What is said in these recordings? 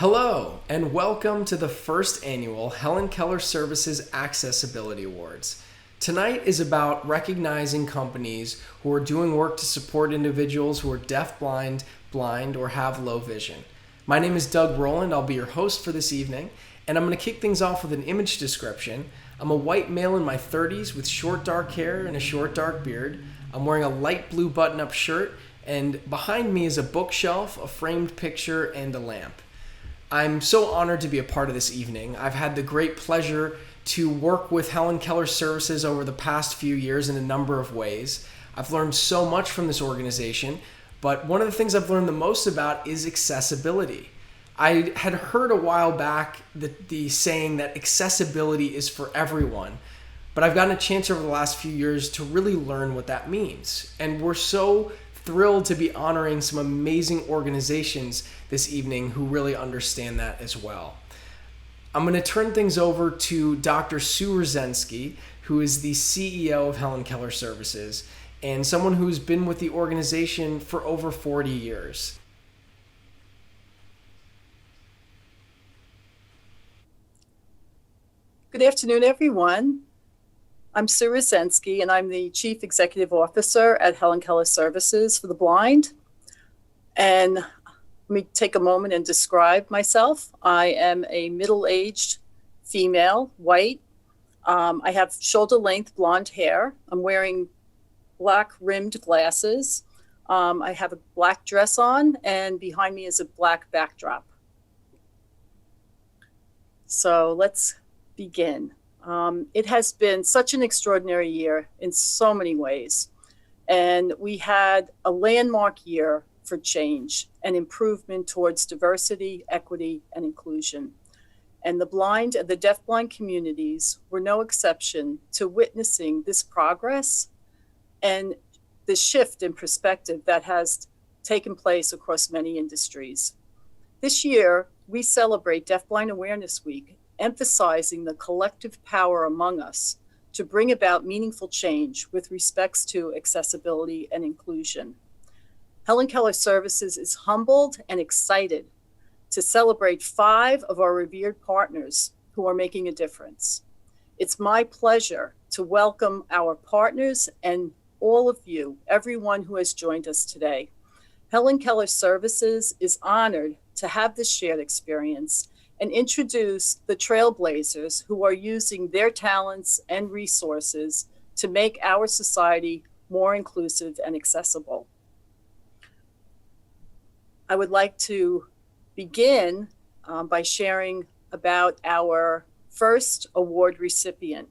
Hello, and welcome to the first annual Helen Keller Services AccessAbility Awards. Tonight is about recognizing companies who are doing work to support individuals who are deaf-blind, blind, or have low vision. My name is Doug Rowland. I'll be your host for this evening, and I'm going to kick things off with an image description. I'm a white male in my 30s with short dark hair and a short dark beard. I'm wearing a light blue button-up shirt, and behind me is a bookshelf, a framed picture, and a lamp. I'm so honored to be a part of this evening. I've had the great pleasure to work with Helen Keller Services over the past few years in a number of ways. I've learned so much from this organization, but one of the things I've learned the most about is accessibility. I had heard a while back the saying that accessibility is for everyone, but I've gotten a chance over the last few years to really learn what that means. And we're so thrilled to be honoring some amazing organizations this evening who really understand that as well. I'm going to turn things over to Dr. Sue Rosensky, who is the CEO of Helen Keller Services and someone who's been with the organization for over 40 years. Good afternoon, everyone. I'm Sue Rosensky, and I'm the Chief Executive Officer at Helen Keller Services for the Blind. And let me take a moment and describe myself. I am a middle-aged female, white. I have shoulder-length blonde hair. I'm wearing black-rimmed glasses. I have a black dress on, and behind me is a black backdrop. So let's begin. It has been such an extraordinary year in so many ways. And we had a landmark year for change and improvement towards diversity, equity, and inclusion. And the blind and the deafblind communities were no exception to witnessing this progress and the shift in perspective that has taken place across many industries. This year, we celebrate Deafblind Awareness Week, emphasizing the collective power among us to bring about meaningful change with respects to accessibility and inclusion. Helen Keller Services is humbled and excited to celebrate 5 of our revered partners who are making a difference. It's my pleasure to welcome our partners and all of you, everyone who has joined us today. Helen Keller Services is honored to have this shared experience and introduce the trailblazers who are using their talents and resources to make our society more inclusive and accessible. I would like to begin by sharing about our first award recipient,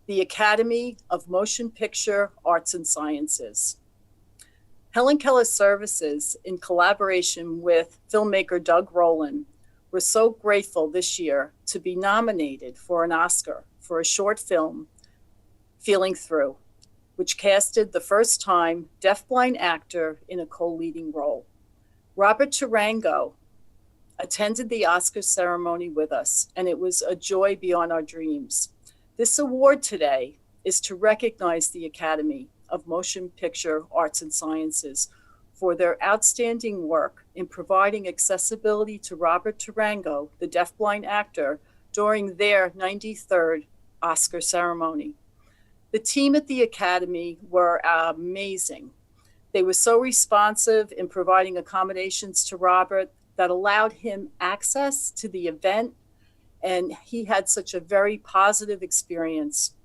the Academy of Motion Picture Arts and Sciences. Helen Keller Services, in collaboration with filmmaker Doug Rowland, we're so grateful this year to be nominated for an Oscar for a short film, Feeling Through, which casted the first-time deafblind actor in a co-leading role. Robert Tarango attended the Oscar ceremony with us, and it was a joy beyond our dreams. This award today is to recognize the Academy of Motion Picture Arts and Sciences for their outstanding work in providing accessibility to Robert Tarango, the deafblind actor, during their 93rd Oscar ceremony. The team at the Academy were amazing. They were so responsive in providing accommodations to Robert that allowed him access to the event, and he had such a very positive experience.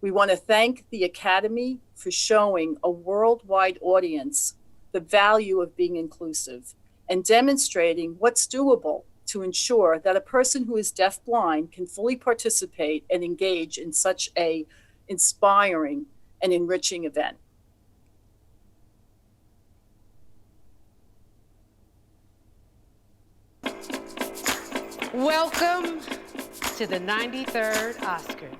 We want to thank the Academy for showing a worldwide audience the value of being inclusive and demonstrating what's doable to ensure that a person who is deafblind can fully participate and engage in such an inspiring and enriching event. Welcome to the 93rd Oscars.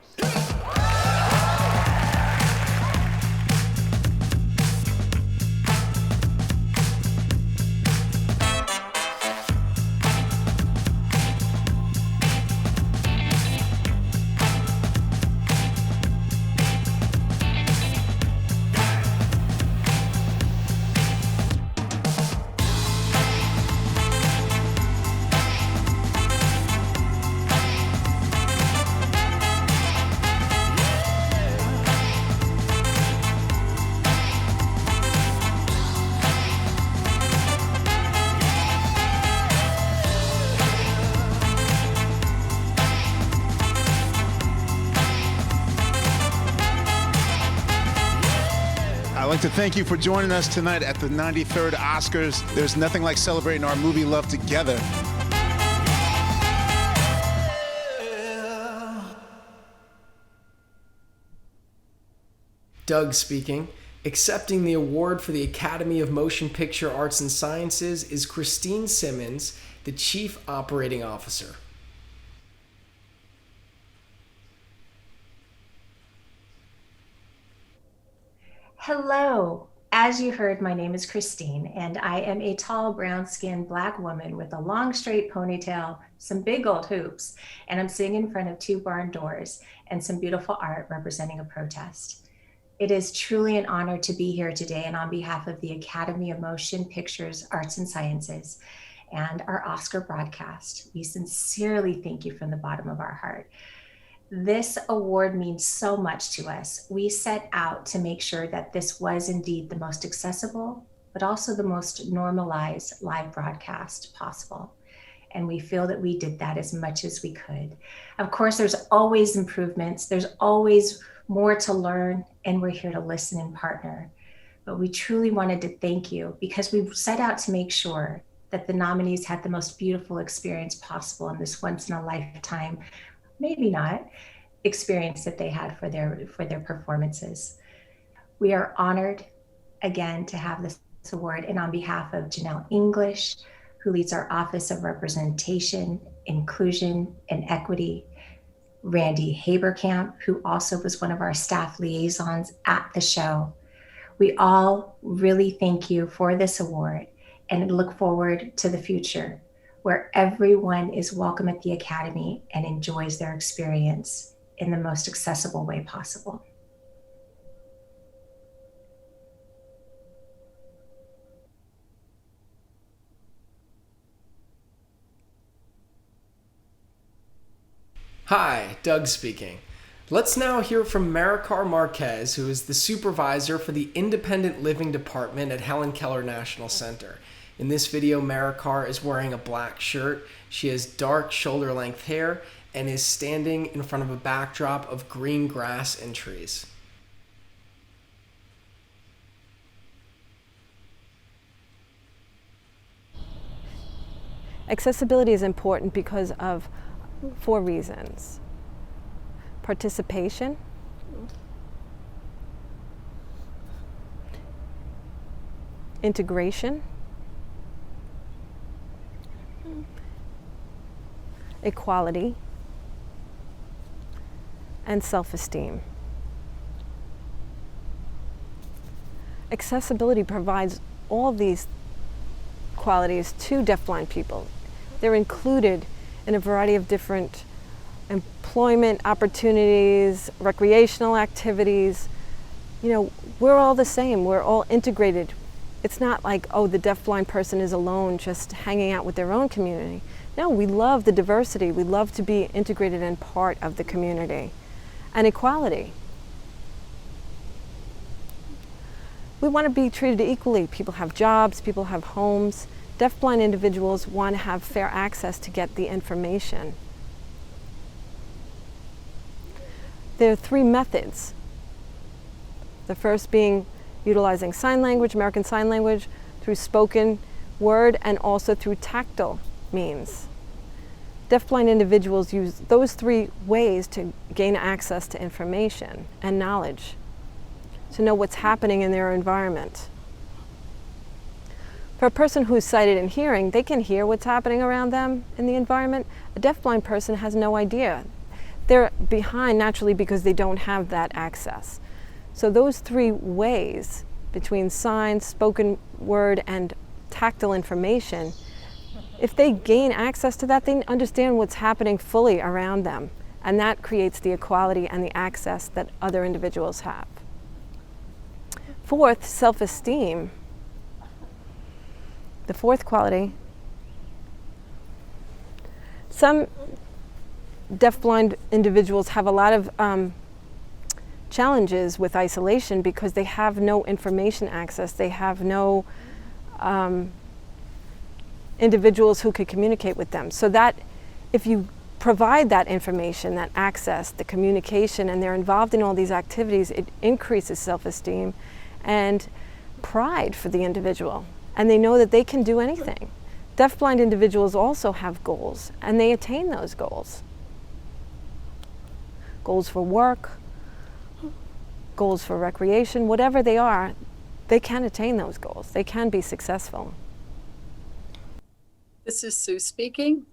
like to thank you for joining us tonight at the 93rd Oscars. There's nothing like celebrating our movie love together. Doug speaking. Accepting the award for the Academy of Motion Picture Arts and Sciences is Christine Simmons, the Chief Operating Officer. Hello. As you heard, my name is Christine, and I am a tall, brown-skinned Black woman with a long, straight ponytail, some big old hoops, and I'm sitting in front of 2 barn doors and some beautiful art representing a protest. It is truly an honor to be here today, and on behalf of the Academy of Motion Pictures, Arts and Sciences, and our Oscar broadcast, we sincerely thank you from the bottom of our heart. This award means so much to us. We set out to make sure that this was indeed the most accessible, but also the most normalized live broadcast possible. And we feel that we did that as much as we could. Of course, there's always improvements. There's always more to learn, and we're here to listen and partner. But we truly wanted to thank you because we set out to make sure that the nominees had the most beautiful experience possible in this once in a lifetime, maybe not, experience that they had for their performances. We are honored again to have this award, and on behalf of Janelle English, who leads our Office of Representation, Inclusion, and Equity, Randy Haberkamp, who also was one of our staff liaisons at the show. We all really thank you for this award and look forward to the future, where everyone is welcome at the Academy and enjoys their experience in the most accessible way possible. Hi, Doug speaking. Let's now hear from Maricar Marquez, who is the supervisor for the Independent Living Department at Helen Keller National Center. In this video, Maricar is wearing a black shirt. She has dark shoulder-length hair and is standing in front of a backdrop of green grass and trees. Accessibility is important because of 4 reasons. Participation, integration, equality, and self-esteem. Accessibility provides all these qualities to deafblind people. They're included in a variety of different employment opportunities, recreational activities. You know, we're all the same, we're all integrated. It's not like, oh, the deafblind person is alone just hanging out with their own community. No, we love the diversity. We love to be integrated and part of the community. And equality. We want to be treated equally. People have jobs, people have homes. Deafblind individuals want to have fair access to get the information. There are 3 methods. The first being utilizing sign language, American Sign Language, through spoken word, and also through tactile means. Deafblind individuals use those 3 ways to gain access to information and knowledge, to know what's happening in their environment. For a person who's sighted and hearing, they can hear what's happening around them in the environment. A deafblind person has no idea. They're behind naturally because they don't have that access. So those 3 ways, between signs, spoken word, and tactile information, if they gain access to that, they understand what's happening fully around them. And that creates the equality and the access that other individuals have. 4th, self-esteem. The 4th quality. Some deafblind individuals have a lot of challenges with isolation because they have no information access. They have no individuals who could communicate with them. So that if you provide that information, that access, the communication, and they're involved in all these activities, it increases self-esteem and pride for the individual. And they know that they can do anything. Deafblind individuals also have goals, and they attain those goals. Goals for work, goals for recreation, whatever they are, they can attain those goals. They can be successful. This is Sue speaking.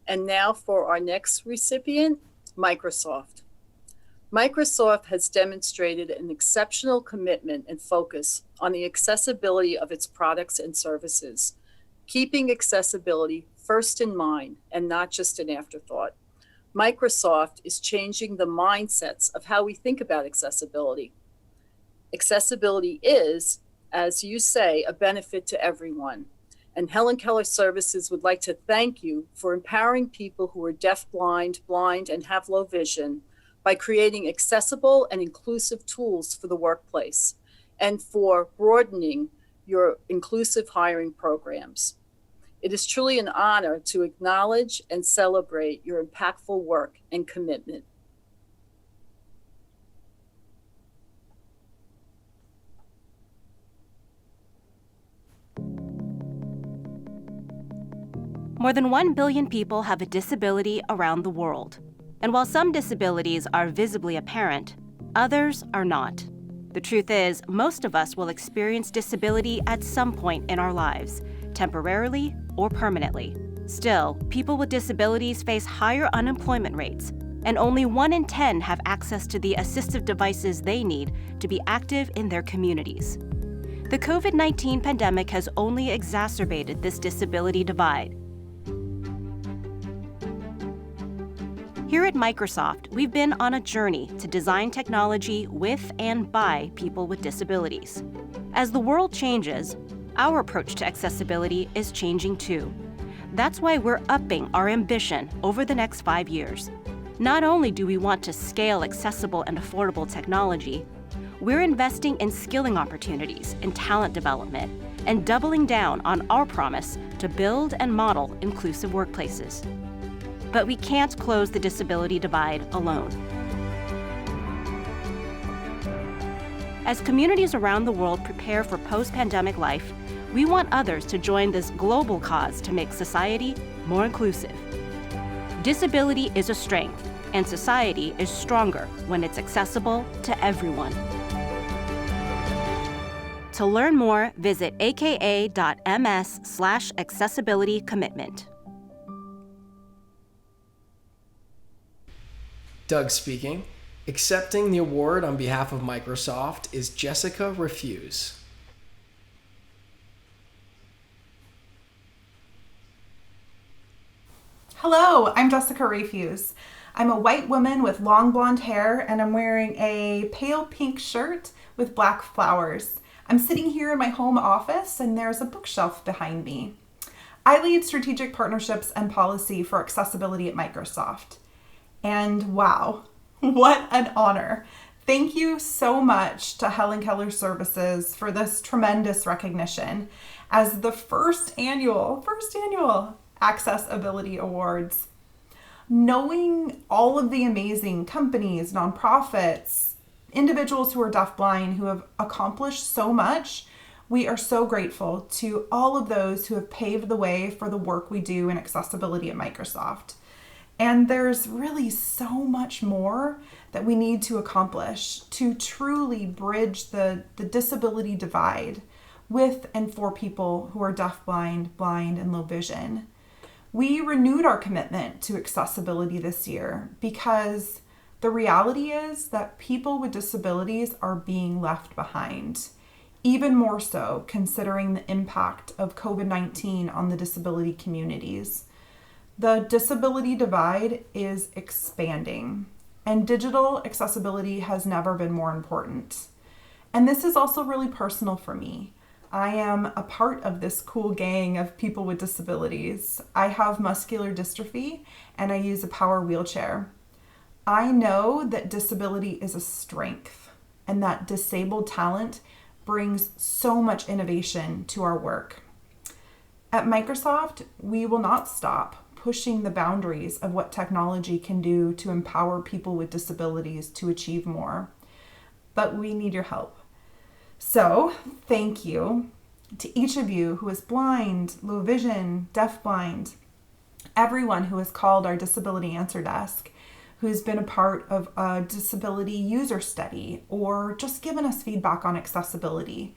And now for our next recipient, Microsoft. Microsoft has demonstrated an exceptional commitment and focus on the accessibility of its products and services, keeping accessibility first in mind and not just an afterthought. Microsoft is changing the mindsets of how we think about accessibility. Accessibility is, as you say, a benefit to everyone. And Helen Keller Services would like to thank you for empowering people who are deafblind, blind, and have low vision by creating accessible and inclusive tools for the workplace, and for broadening your inclusive hiring programs. It is truly an honor to acknowledge and celebrate your impactful work and commitment. More than 1 billion people have a disability around the world. And while some disabilities are visibly apparent, others are not. The truth is, most of us will experience disability at some point in our lives, temporarily or permanently. Still, people with disabilities face higher unemployment rates, and only 1 in 10 have access to the assistive devices they need to be active in their communities. The COVID-19 pandemic has only exacerbated this disability divide. Here at Microsoft, we've been on a journey to design technology with and by people with disabilities. As the world changes, our approach to accessibility is changing too. That's why we're upping our ambition over the next 5 years. Not only do we want to scale accessible and affordable technology, we're investing in skilling opportunities and talent development and doubling down on our promise to build and model inclusive workplaces. But we can't close the disability divide alone. As communities around the world prepare for post-pandemic life, we want others to join this global cause to make society more inclusive. Disability is a strength, and society is stronger when it's accessible to everyone. To learn more, visit aka.ms/accessibilitycommitment. Doug speaking. Accepting the award on behalf of Microsoft is Jessica Refuse. Hello, I'm Jessica Refuse. I'm a white woman with long blonde hair, and I'm wearing a pale pink shirt with black flowers. I'm sitting here in my home office, and there's a bookshelf behind me. I lead strategic partnerships and policy for accessibility at Microsoft. And wow, what an honor. Thank you so much to Helen Keller Services for this tremendous recognition as the first annual AccessAbility Awards. Knowing all of the amazing companies, nonprofits, individuals who are deafblind who have accomplished so much, we are so grateful to all of those who have paved the way for the work we do in accessibility at Microsoft. And there's really so much more that we need to accomplish to truly bridge the disability divide with and for people who are deafblind, blind, and low vision. We renewed our commitment to accessibility this year because the reality is that people with disabilities are being left behind, even more so considering the impact of COVID-19 on the disability communities. The disability divide is expanding, and digital accessibility has never been more important. And this is also really personal for me. I am a part of this cool gang of people with disabilities. I have muscular dystrophy, and I use a power wheelchair. I know that disability is a strength, and that disabled talent brings so much innovation to our work. At Microsoft, we will not stop pushing the boundaries of what technology can do to empower people with disabilities to achieve more. But we need your help. So thank you to each of you who is blind, low vision, deafblind, everyone who has called our disability answer desk, who's been a part of a disability user study, or just given us feedback on accessibility.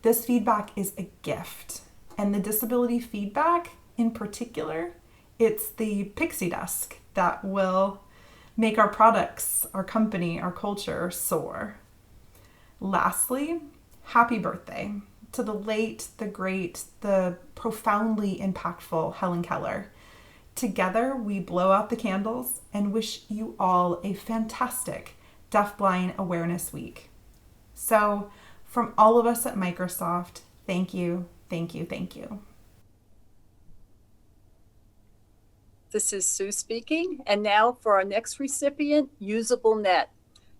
This feedback is a gift. And the disability feedback in particular, it's the pixie dust that will make our products, our company, our culture soar. Lastly, happy birthday to the late, the great, the profoundly impactful Helen Keller. Together, we blow out the candles and wish you all a fantastic Deafblind Awareness Week. So, from all of us at Microsoft, thank you, thank you, thank you. This is Sue speaking. And now for our next recipient, Usablenet.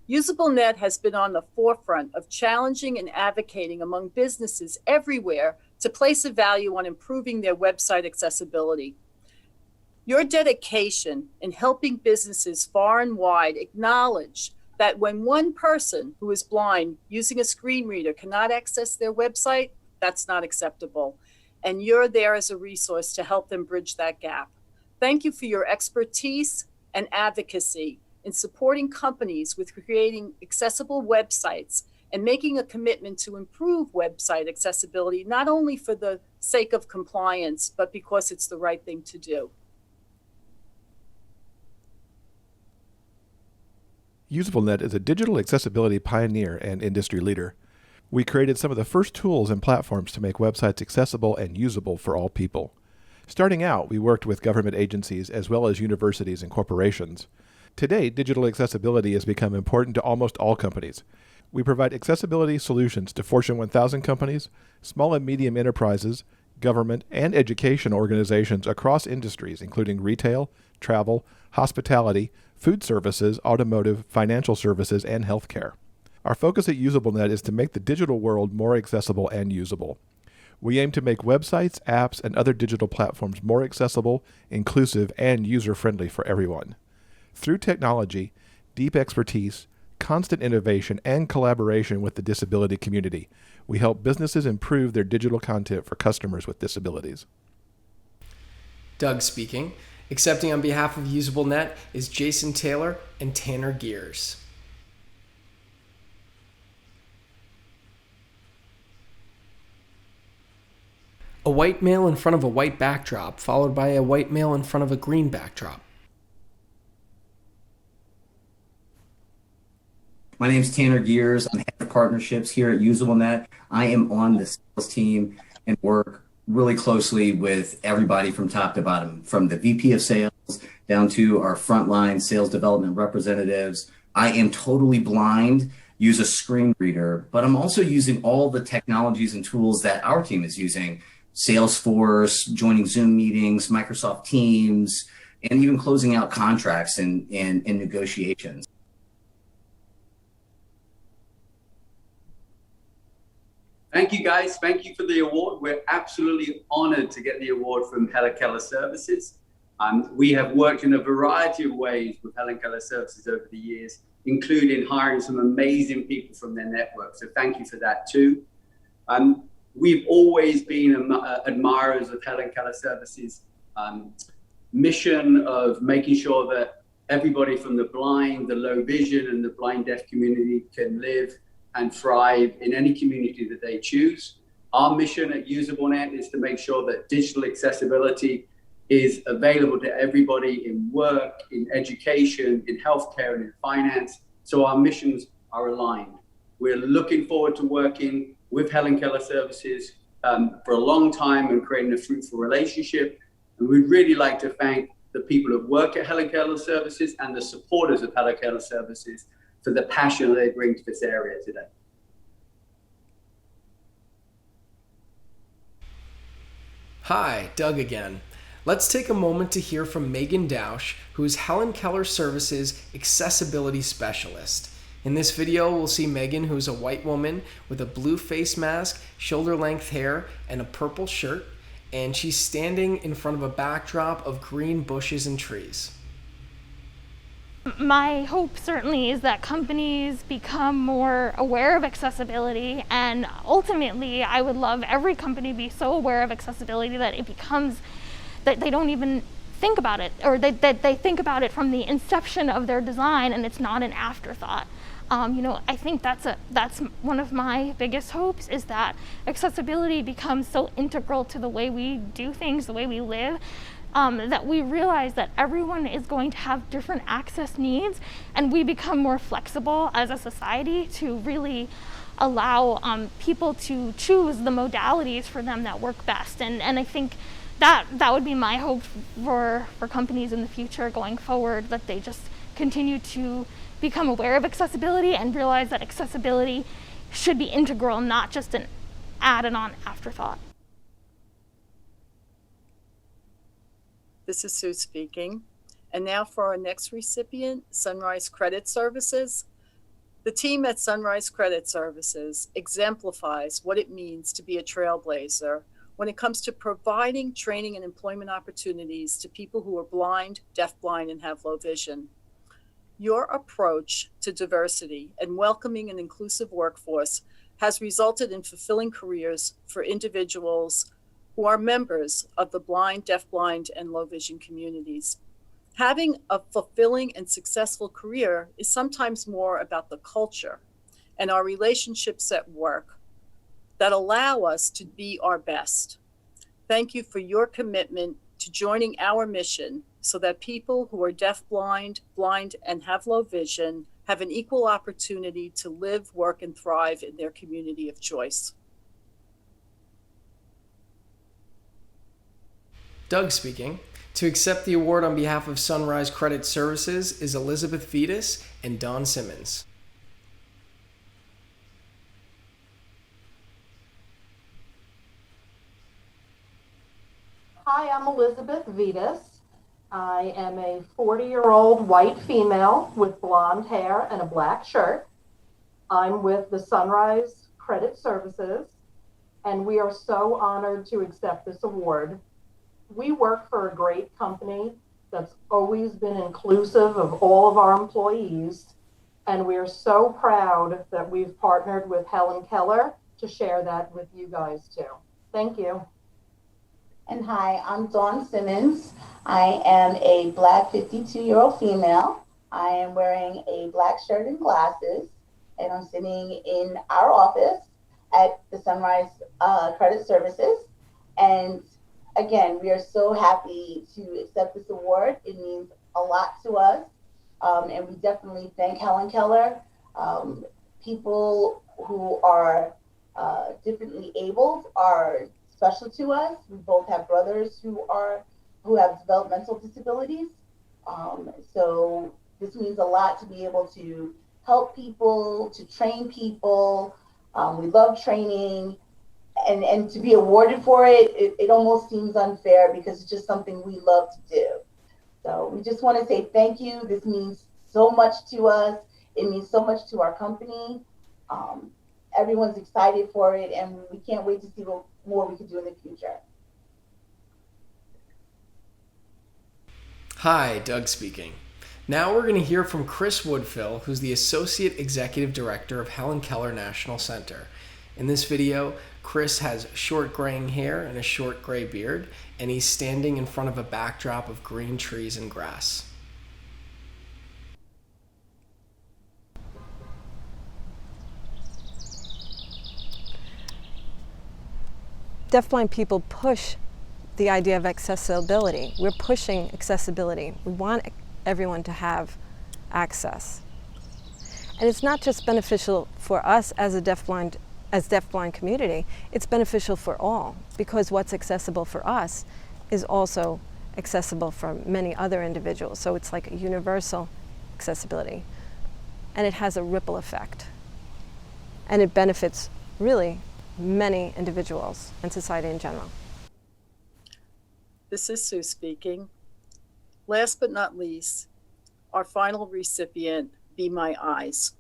Usablenet has been on the forefront of challenging and advocating among businesses everywhere to place a value on improving their website accessibility. Your dedication in helping businesses far and wide acknowledge that when one person who is blind using a screen reader cannot access their website, that's not acceptable. And you're there as a resource to help them bridge that gap. Thank you for your expertise and advocacy in supporting companies with creating accessible websites and making a commitment to improve website accessibility, not only for the sake of compliance, but because it's the right thing to do. Usablenet is a digital accessibility pioneer and industry leader. We created some of the first tools and platforms to make websites accessible and usable for all people. Starting out, we worked with government agencies as well as universities and corporations. Today, digital accessibility has become important to almost all companies. We provide accessibility solutions to Fortune 1000 companies, small and medium enterprises, government, and education organizations across industries, including retail, travel, hospitality, food services, automotive, financial services, and healthcare. Our focus at Usablenet is to make the digital world more accessible and usable. We aim to make websites, apps, and other digital platforms more accessible, inclusive, and user-friendly for everyone. Through technology, deep expertise, constant innovation, and collaboration with the disability community, we help businesses improve their digital content for customers with disabilities. Doug speaking. Accepting on behalf of Usablenet is Jason Taylor and Tanner Gears. A white male in front of a white backdrop, followed by a white male in front of a green backdrop. My name is Tanner Gears. I'm head of partnerships here at Usablenet. I am on the sales team and work really closely with everybody from top to bottom, from the VP of sales down to our frontline sales development representatives. I am totally blind, use a screen reader, but I'm also using all the technologies and tools that our team is using. Salesforce, joining Zoom meetings, Microsoft Teams, and even closing out contracts and negotiations. Thank you, guys. Thank you for the award. We're absolutely honored to get the award from Helen Keller Services. We have worked in a variety of ways with Helen Keller Services over the years, including hiring some amazing people from their network. So thank you for that too. We've always been admirers of Helen Keller Services' mission of making sure that everybody from the blind, the low vision, and the blind deaf community can live and thrive in any community that they choose. Our mission at Usablenet is to make sure that digital accessibility is available to everybody in work, in education, in healthcare, and in finance. So our missions are aligned. We're looking forward to working with Helen Keller Services for a long time and creating a fruitful relationship. And we'd really like to thank the people who work at Helen Keller Services and the supporters of Helen Keller Services for the passion they bring to this area today. Hi, Doug again. Let's take a moment to hear from Megan Dausch, who is Helen Keller Services Accessibility Specialist. In this video, we'll see Megan, who is a white woman with a blue face mask, shoulder-length hair, and a purple shirt, and she's standing in front of a backdrop of green bushes and trees. My hope certainly is that companies become more aware of accessibility, and ultimately I would love every company to be so aware of accessibility that it becomes that they don't even think about it, or that they think about it from the inception of their design and it's not an afterthought. I think that's one of my biggest hopes, is that accessibility becomes so integral to the way we do things, the way we live, that we realize that everyone is going to have different access needs, and we become more flexible as a society to really allow people to choose the modalities for them that work best. And I think that would be my hope for companies in the future going forward, that they just continue to become aware of accessibility and realize that accessibility should be integral, not just an added-on afterthought. This is Sue speaking. And now for our next recipient, Sunrise Credit Services. The team at Sunrise Credit Services exemplifies what it means to be a trailblazer when it comes to providing training and employment opportunities to people who are blind, deafblind, and have low vision. Your approach to diversity and welcoming an inclusive workforce has resulted in fulfilling careers for individuals who are members of the blind, deafblind, and low vision communities. Having a fulfilling and successful career is sometimes more about the culture and our relationships at work that allow us to be our best. Thank you for your commitment to joining our mission so that people who are deafblind, blind, and have low vision have an equal opportunity to live, work, and thrive in their community of choice. Doug speaking. To accept the award on behalf of Sunrise Credit Services is Elizabeth Vitas and Don Simmons. Hi, I'm Elizabeth Vitas. I am a 40-year-old white female with blonde hair and a black shirt. I'm with the Sunrise Credit Services, and we are so honored to accept this award. We work for a great company that's always been inclusive of all of our employees, and we are so proud that we've partnered with Helen Keller to share that with you guys too. Thank you. And hi, I'm Dawn Simmons. I am a Black 52-year-old female. I am wearing a black shirt and glasses, and I'm sitting in our office at the Sunrise Credit Services. And again, we are so happy to accept this award. It means a lot to us. And we definitely thank Helen Keller. People who are differently abled are special to us. We both have brothers who have developmental disabilities. So this means a lot to be able to help people, to train people. We love training. And to be awarded for it, it almost seems unfair because it's just something we love to do. So we just want to say thank you. This means so much to us. It means so much to our company. Everyone's excited for it, and we can't wait to see what more we can do in the future. Hi, Doug speaking. Now we're going to hear from Chris Woodfield, who's the Associate Executive Director of Helen Keller National Center. In this video, Chris has short graying hair and a short gray beard, and he's standing in front of a backdrop of green trees and grass. Deafblind people push the idea of accessibility. We're pushing accessibility. We want everyone to have access. And it's not just beneficial for us as a deafblind community, it's beneficial for all, because what's accessible for us is also accessible for many other individuals. So it's like a universal accessibility. And it has a ripple effect. And it benefits really many individuals and society in general. This is Sue speaking. Last but not least, our final recipient, Be My Eyes.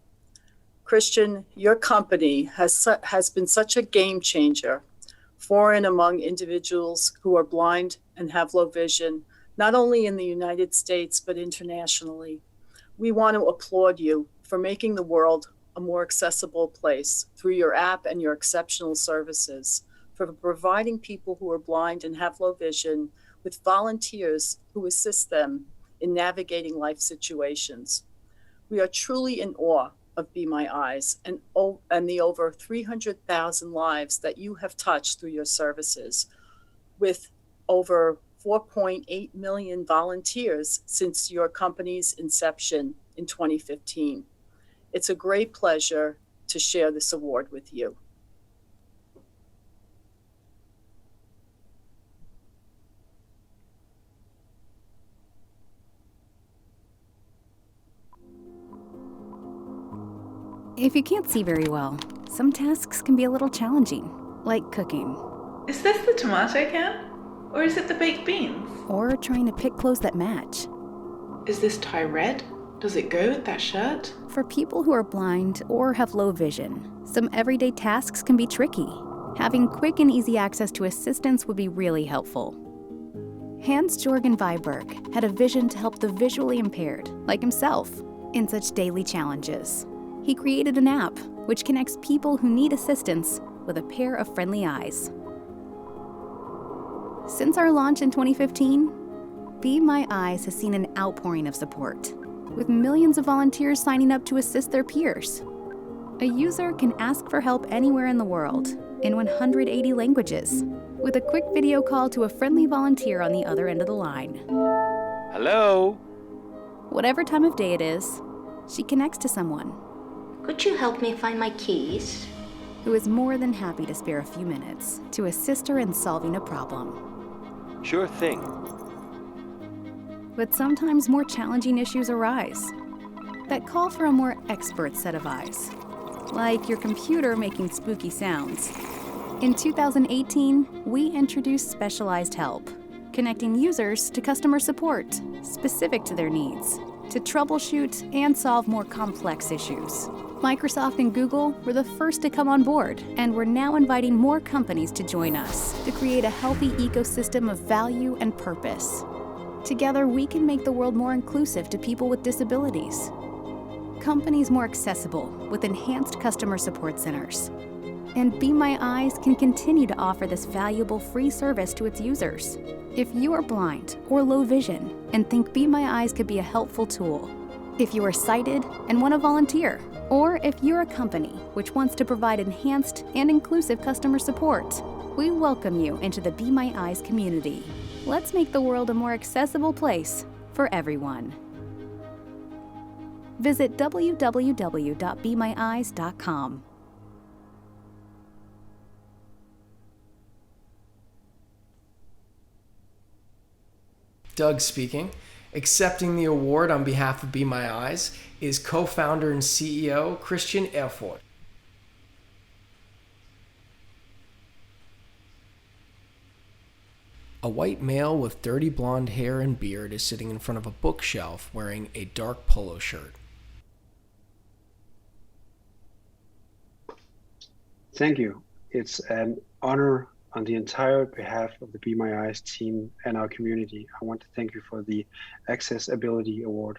Christian, your company has been such a game changer for and among individuals who are blind and have low vision, not only in the United States, but internationally. We want to applaud you for making the world a more accessible place through your app and your exceptional services, for providing people who are blind and have low vision with volunteers who assist them in navigating life situations. We are truly in awe of Be My Eyes and the over 300,000 lives that you have touched through your services, with over 4.8 million volunteers since your company's inception in 2015. It's a great pleasure to share this award with you. If you can't see very well, some tasks can be a little challenging, like cooking. Is this the tomato can? Or is it the baked beans? Or trying to pick clothes that match. Is this tie red? Does it go with that shirt? For people who are blind or have low vision, some everyday tasks can be tricky. Having quick and easy access to assistance would be really helpful. Hans-Jorgen Weiberg had a vision to help the visually impaired, like himself, in such daily challenges. He created an app which connects people who need assistance with a pair of friendly eyes. Since our launch in 2015, Be My Eyes has seen an outpouring of support, with millions of volunteers signing up to assist their peers. A user can ask for help anywhere in the world, in 180 languages, with a quick video call to a friendly volunteer on the other end of the line. Hello? Whatever time of day it is, she connects to someone. Could you help me find my keys? Who is more than happy to spare a few minutes to assist her in solving a problem. Sure thing. But sometimes more challenging issues arise that call for a more expert set of eyes, like your computer making spooky sounds. In 2018, we introduced specialized help, connecting users to customer support specific to their needs, to troubleshoot and solve more complex issues. Microsoft and Google were the first to come on board, and we're now inviting more companies to join us to create a healthy ecosystem of value and purpose. Together, we can make the world more inclusive to people with disabilities, companies more accessible with enhanced customer support centers, and Be My Eyes can continue to offer this valuable free service to its users. If you are blind or low vision and think Be My Eyes could be a helpful tool, if you are sighted and want to volunteer, or if you're a company which wants to provide enhanced and inclusive customer support, we welcome you into the Be My Eyes community. Let's make the world a more accessible place for everyone. Visit www.bemyeyes.com. Doug speaking. Accepting the award on behalf of Be My Eyes is co-founder and CEO Christian Erfurt. A white male with dirty blonde hair and beard is sitting in front of a bookshelf wearing a dark polo shirt. Thank you. It's an honor on the entire behalf of the Be My Eyes team and our community. I want to thank you for the AccessAbility Award.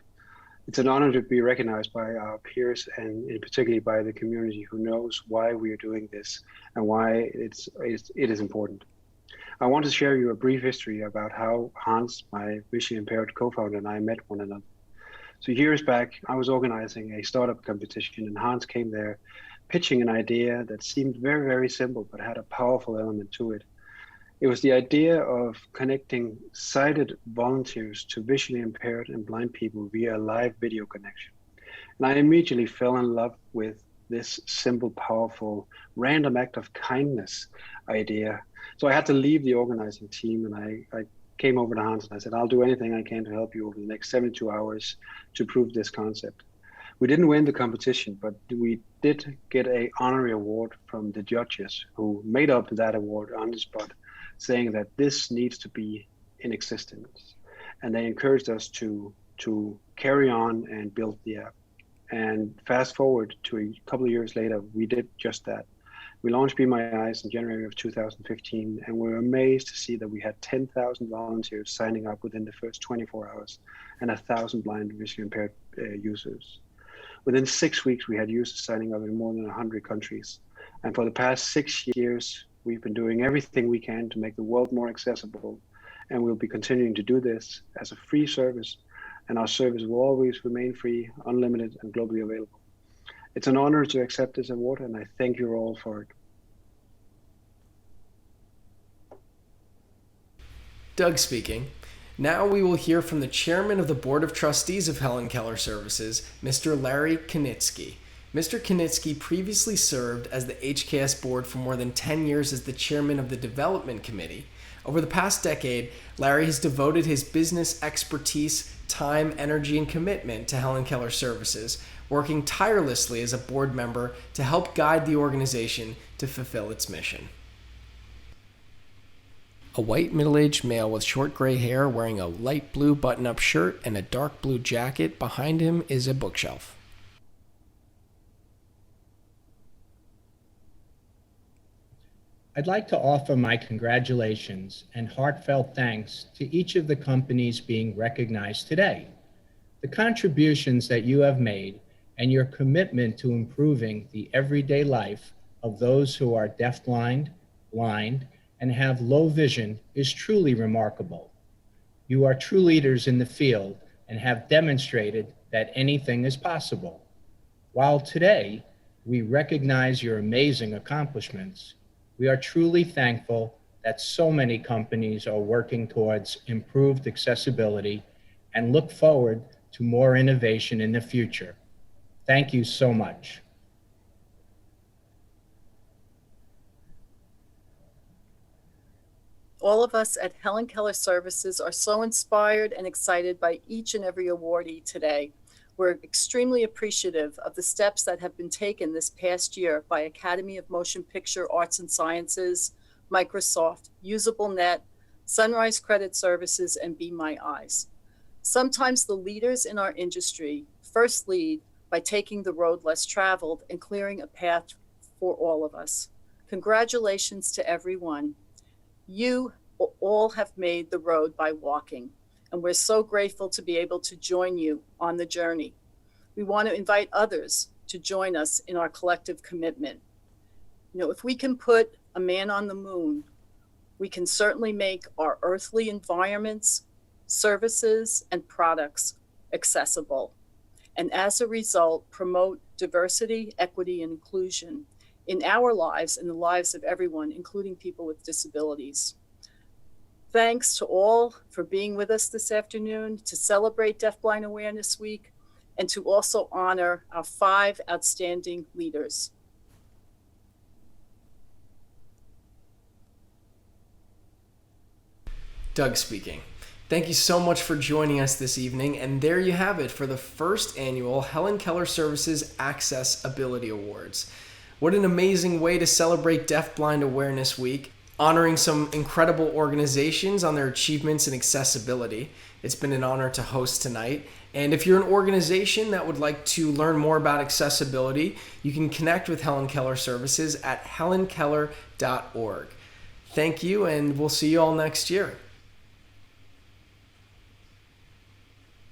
It's an honor to be recognized by our peers and in particularly by the community who knows why we are doing this and why it is important. I want to share you a brief history about how Hans, my visually impaired co-founder, and I met one another. So years back, I was organizing a startup competition and Hans came there pitching an idea that seemed very, very simple, but had a powerful element to it. It was the idea of connecting sighted volunteers to visually impaired and blind people via a live video connection. And I immediately fell in love with this simple, powerful, random act of kindness idea. So I had to leave the organizing team and I came over to Hans and I said, I'll do anything I can to help you over the next 72 hours to prove this concept. We didn't win the competition, but we did get an honorary award from the judges who made up that award on the spot, saying that this needs to be in existence. And they encouraged us to carry on and build the app. And fast forward to a couple of years later, we did just that. We launched Be My Eyes in January of 2015, and we're amazed to see that we had 10,000 volunteers signing up within the first 24 hours and 1,000 blind and visually impaired users. Within 6 weeks, we had users signing up in more than 100 countries. And for the past 6 years, we've been doing everything we can to make the world more accessible. And we'll be continuing to do this as a free service. And our service will always remain free, unlimited, and globally available. It's an honor to accept this award, and I thank you all for it. Doug speaking. Now we will hear from the chairman of the Board of Trustees of Helen Keller Services, Mr. Larry Knitsky. Mr. Knitsky previously served as the HKS board for more than 10 years as the chairman of the Development Committee. Over the past decade, Larry has devoted his business expertise, time, energy, and commitment to Helen Keller Services, working tirelessly as a board member to help guide the organization to fulfill its mission. A white middle-aged male with short gray hair wearing a light blue button-up shirt and a dark blue jacket. Behind him is a bookshelf. I'd like to offer my congratulations and heartfelt thanks to each of the companies being recognized today. The contributions that you have made and your commitment to improving the everyday life of those who are deafblind, blind, and have low vision is truly remarkable. You are true leaders in the field and have demonstrated that anything is possible. While today we recognize your amazing accomplishments, we are truly thankful that so many companies are working towards improved accessibility and look forward to more innovation in the future. Thank you so much. All of us at Helen Keller Services are so inspired and excited by each and every awardee today. We're extremely appreciative of the steps that have been taken this past year by Academy of Motion Picture Arts and Sciences, Microsoft, Usablenet, Sunrise Credit Services, and Be My Eyes. Sometimes the leaders in our industry first lead by taking the road less traveled and clearing a path for all of us. Congratulations to everyone. You all have made the road by walking, and we're so grateful to be able to join you on the journey. We want to invite others to join us in our collective commitment. You know, if we can put a man on the moon, we can certainly make our earthly environments, services, and products accessible. And as a result, promote diversity, equity, and inclusion in our lives and the lives of everyone, including people with disabilities. Thanks to all for being with us this afternoon to celebrate Deafblind Awareness Week and to also honor our 5 outstanding leaders. Doug speaking. Thank you so much for joining us this evening, and there you have it for the first annual Helen Keller Services AccessAbility Awards. What an amazing way to celebrate Deafblind Awareness Week, honoring some incredible organizations on their achievements in accessibility. It's been an honor to host tonight. And if you're an organization that would like to learn more about accessibility, you can connect with Helen Keller Services at helenkeller.org. Thank you, and we'll see you all next year.